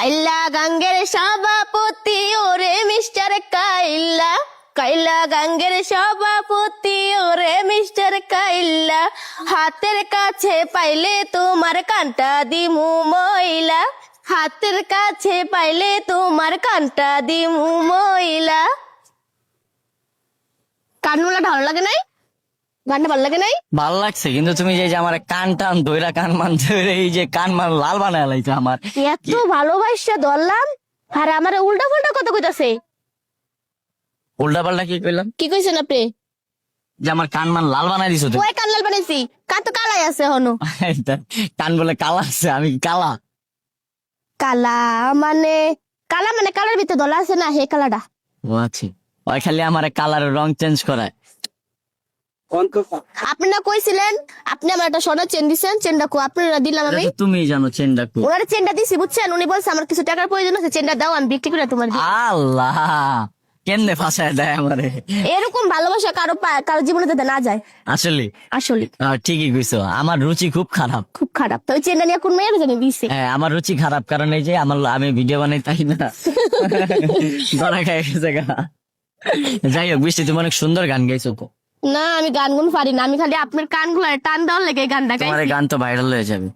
কাইলা গাঙ্গের সভাপতি ওরে মিস্টার কাইল্লা, কাইলা গাঙ্গের সভাপতি ওরে মিস্টার কাইল্লা, হাতের কাছে পাইলে তোমার কানটা দিমু ময়লা, হাতের কাছে পাইলে তোমার কানটা দিমু ময়লা। কানগুলা ভালো লাগে নাই? গানটা ভালো লাগে নাই? ভালো লাগছে, কিন্তু তুমি যে আমার কান টান ধইরা কান মান ধরে এই যে কান মান লাল বানায় লাইছো আমার। এত ভালোবাসা ধরলাম আর আমার উল্টা পাল্টা কথা কইতাছে। উল্টা পাল্টা কি কইলাম? কি কইছেন আপনি? যে আমার কান মান লাল বানাই দিছো তুমি। ওই কান লাল বানাইছি, কান তো কালাই আছে হনো। কান বলে কালা আছে, আমি কি কালা? কালা মানে কালার ভিতরে দলা আছে না, হে কালাটা। ও আছে, ওই খালি আমার কালারের রং চেঞ্জ করায়। আপনি না কইছিলেন আপনি আমার একটা সোনার চেন দিছেন, চেনটা কো আপনারা দিলাম আমি। এটা তো তুমিই জানো চেনটা কো। ওনার চেনটা দিছি বুঝছেন, উনি বলছে আমার কিছু টাকার প্রয়োজন আছে, চেনটা দাও আমি বিক্রি করে তোমার দিই। আল্লাহ, কেমনে ফাঁসায় দেয় আমারে। এরকম ভালোবাসা কারো জীবনে যাতে না যায়। আসলে আসলে ঠিকই কইছো, আমার রুচি খুব খারাপ। খুব খারাপ। তো ওই চেনটা নিয়ে কোন মেয়ের জানি দিছে। হ্যাঁ, আমার রুচি খারাপ, কারণ এই যে আমি ভিডিও বানাই তাই না, ধরা খাই গেছে গা। যাই হোক বৃষ্টি, তুমি অনেক সুন্দর গান গাইছো তো। না আমি গান গুন পারি না, আমি খালি আপনার কানগুলো টান দেওয়ার লেগে এই গানটা গাই। তোমার এই গান তো ভাইরাল হয়ে যাবে।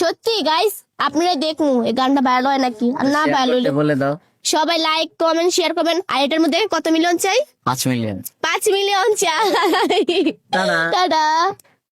সত্যি গাইস, আপনারা দেখুন এই গানটা ভাইরাল হয় নাকি, আর না ভাইরাল হলে বলে দাও। সবাই লাইক কমেন্ট শেয়ার করবেন। আর এটার মধ্যে কত মিলিয়ন চাই? 5 মিলিয়ন। 5 মিলিয়ন চাই। টাটা। টাটা।